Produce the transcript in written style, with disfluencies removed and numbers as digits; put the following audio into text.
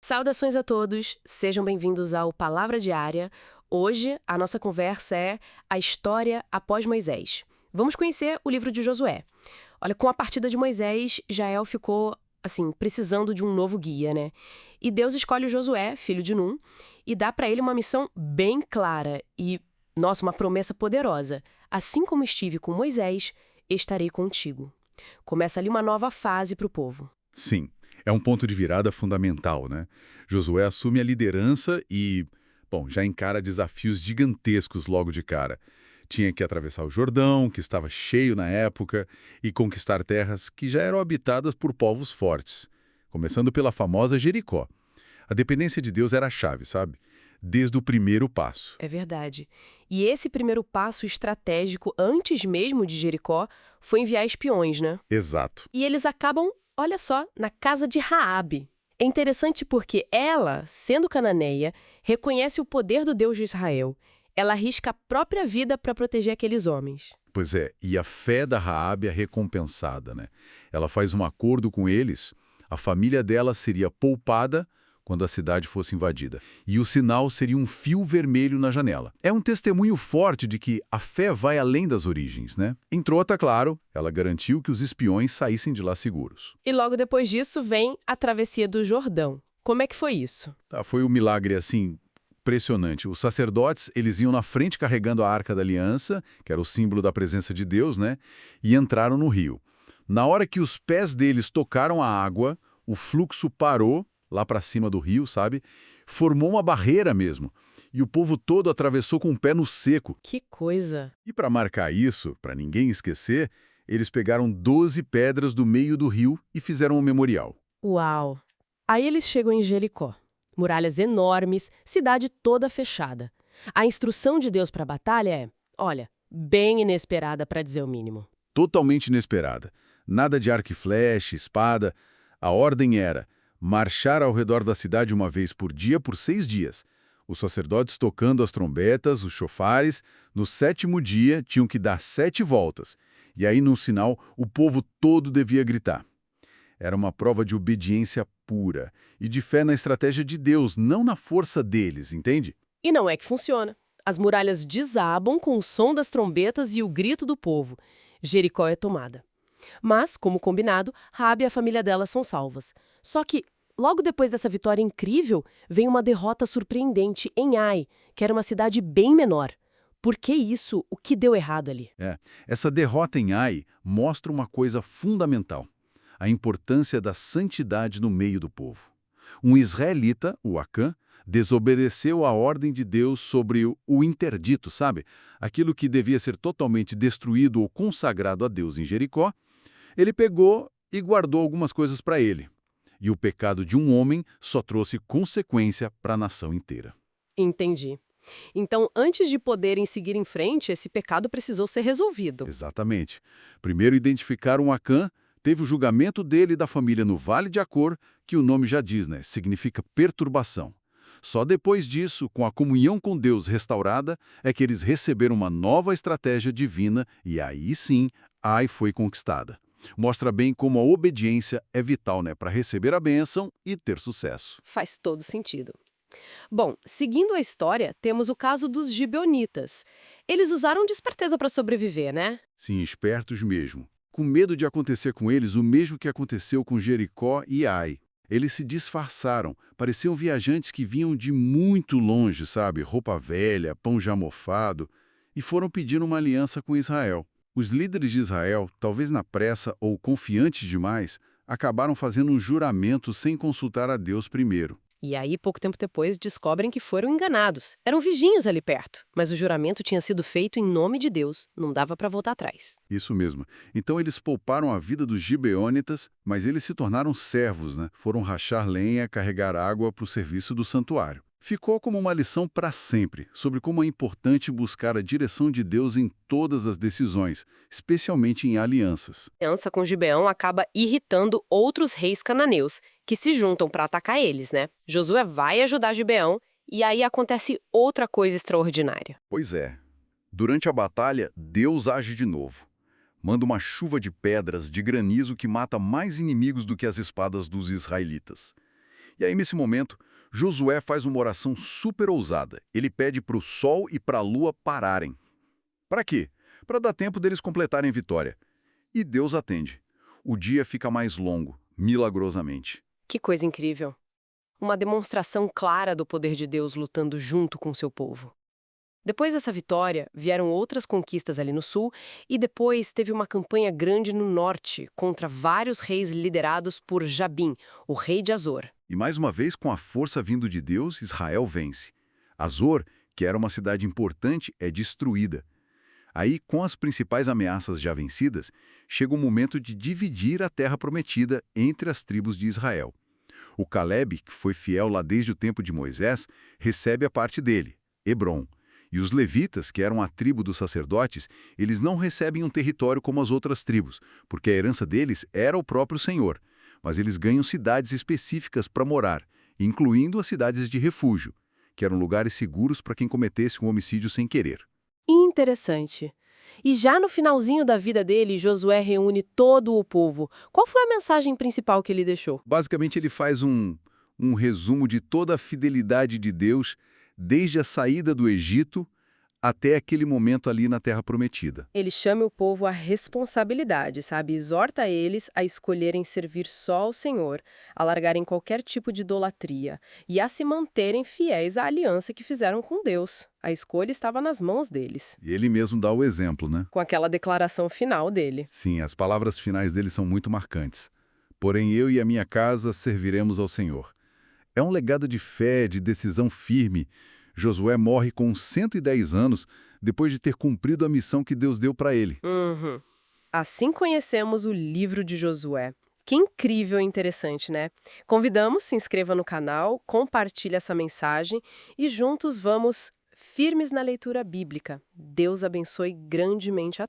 Saudações a todos, sejam bem-vindos ao Palavra Diária. Hoje, a nossa conversa é a história após Moisés. Vamos conhecer o livro de Josué. Olha, com a partida de Moisés, Jael ficou, precisando de um novo guia, né? E Deus escolhe o Josué, filho de Num, e dá para ele uma missão bem clara e, uma promessa poderosa. Assim como estive com Moisés, estarei contigo. Começa ali uma nova fase para o povo. Sim, é um ponto de virada fundamental, né? Josué assume a liderança e, já encara desafios gigantescos logo de cara. Tinha que atravessar o Jordão, que estava cheio na época, e conquistar terras que já eram habitadas por povos fortes, começando pela famosa Jericó. A dependência de Deus era a chave, sabe? Desde o primeiro passo. É verdade. E esse primeiro passo estratégico, antes mesmo de Jericó, foi enviar espiões, né? Exato. E eles acabam, olha só, na casa de Raabe. É interessante porque ela, sendo cananeia, reconhece o poder do Deus de Israel. Ela arrisca a própria vida para proteger aqueles homens. Pois é, e a fé da Raabe é recompensada, né? Ela faz um acordo com eles, a família dela seria poupada quando a cidade fosse invadida. E o sinal seria um fio vermelho na janela. É um testemunho forte de que a fé vai além das origens, né? Em trota, claro, ela garantiu que os espiões saíssem de lá seguros. E logo depois disso vem a travessia do Jordão. Como é que foi isso? Foi um milagre, impressionante. Os sacerdotes, eles iam na frente carregando a Arca da Aliança, que era o símbolo da presença de Deus, né? E entraram no rio. Na hora que os pés deles tocaram a água, o fluxo parou lá para cima do rio, sabe? Formou uma barreira mesmo. E o povo todo atravessou com o pé no seco. Que coisa! E para marcar isso, para ninguém esquecer, eles pegaram 12 pedras do meio do rio e fizeram um memorial. Uau! Aí eles chegam em Jericó. Muralhas enormes, cidade toda fechada. A instrução de Deus para a batalha é, bem inesperada para dizer o mínimo. Totalmente inesperada. Nada de arco e flecha, espada. A ordem era marchar ao redor da cidade uma vez por dia por 6 dias. Os sacerdotes tocando as trombetas, os chofares. No 7º dia, tinham que dar 7 voltas. E aí, num sinal, o povo todo devia gritar. Era uma prova de obediência pura e de fé na estratégia de Deus, não na força deles, entende? E não é que funciona. As muralhas desabam com o som das trombetas e o grito do povo. Jericó é tomada. Mas, como combinado, Raabe e a família dela são salvas. Só que, logo depois dessa vitória incrível, vem uma derrota surpreendente em Ai, que era uma cidade bem menor. Por que isso? O que deu errado ali? Essa derrota em Ai mostra uma coisa fundamental: a importância da santidade no meio do povo. Um israelita, o Acã, desobedeceu a ordem de Deus sobre o interdito, sabe? Aquilo que devia ser totalmente destruído ou consagrado a Deus em Jericó. Ele pegou e guardou algumas coisas para ele. E o pecado de um homem só trouxe consequência para a nação inteira. Entendi. Então, antes de poderem seguir em frente, esse pecado precisou ser resolvido. Exatamente. Primeiro identificaram Acã, teve o julgamento dele e da família no Vale de Acor, que o nome já diz, né? Significa perturbação. Só depois disso, com a comunhão com Deus restaurada, é que eles receberam uma nova estratégia divina e aí sim, Ai foi conquistada. Mostra bem como a obediência é vital, né, para receber a bênção e ter sucesso. Faz todo sentido. Bom, seguindo a história, temos o caso dos gibeonitas. Eles usaram de esperteza para sobreviver, né? Sim, espertos mesmo. Com medo de acontecer com eles o mesmo que aconteceu com Jericó e Ai. Eles se disfarçaram, pareciam viajantes que vinham de muito longe, sabe? Roupa velha, pão já mofado, e foram pedir uma aliança com Israel. Os líderes de Israel, talvez na pressa ou confiantes demais, acabaram fazendo um juramento sem consultar a Deus primeiro. E aí, pouco tempo depois, descobrem que foram enganados. Eram vizinhos ali perto, mas o juramento tinha sido feito em nome de Deus. Não dava para voltar atrás. Isso mesmo. Então eles pouparam a vida dos gibeonitas, mas eles se tornaram servos, né? Foram rachar lenha, carregar água para o serviço do santuário. Ficou como uma lição para sempre sobre como é importante buscar a direção de Deus em todas as decisões, especialmente em alianças. A aliança com Gibeão acaba irritando outros reis cananeus, que se juntam para atacar eles, né? Josué vai ajudar Gibeão e aí acontece outra coisa extraordinária. Pois é. Durante a batalha, Deus age de novo. Manda uma chuva de pedras, de granizo que mata mais inimigos do que as espadas dos israelitas. E aí, nesse momento, Josué faz uma oração super ousada. Ele pede para o sol e para a lua pararem. Para quê? Para dar tempo deles completarem a vitória. E Deus atende. O dia fica mais longo, milagrosamente. Que coisa incrível. Uma demonstração clara do poder de Deus lutando junto com seu povo. Depois dessa vitória, vieram outras conquistas ali no sul e depois teve uma campanha grande no norte contra vários reis liderados por Jabim, o rei de Azor. E mais uma vez, com a força vindo de Deus, Israel vence. Azor, que era uma cidade importante, é destruída. Aí, com as principais ameaças já vencidas, chega o momento de dividir a terra prometida entre as tribos de Israel. O Caleb, que foi fiel lá desde o tempo de Moisés, recebe a parte dele, Hebrom. E os levitas, que eram a tribo dos sacerdotes, eles não recebem um território como as outras tribos, porque a herança deles era o próprio Senhor. Mas eles ganham cidades específicas para morar, incluindo as cidades de refúgio, que eram lugares seguros para quem cometesse um homicídio sem querer. Interessante. E já no finalzinho da vida dele, Josué reúne todo o povo. Qual foi a mensagem principal que ele deixou? Basicamente, ele faz um resumo de toda a fidelidade de Deus, desde a saída do Egito até aquele momento ali na Terra Prometida. Ele chama o povo à responsabilidade, sabe? Exorta eles a escolherem servir só ao Senhor, a largarem qualquer tipo de idolatria e a se manterem fiéis à aliança que fizeram com Deus. A escolha estava nas mãos deles, E ele mesmo dá o exemplo, né? com aquela declaração final dele. Sim, as palavras finais dele são muito marcantes. Porém, eu e a minha casa serviremos ao Senhor. É um legado de fé, de decisão firme. Josué morre com 110 anos, depois de ter cumprido a missão que Deus deu para ele. Uhum. Assim conhecemos o livro de Josué. Que incrível e interessante, né? Convidamos, se inscreva no canal, compartilhe essa mensagem e juntos vamos firmes na leitura bíblica. Deus abençoe grandemente a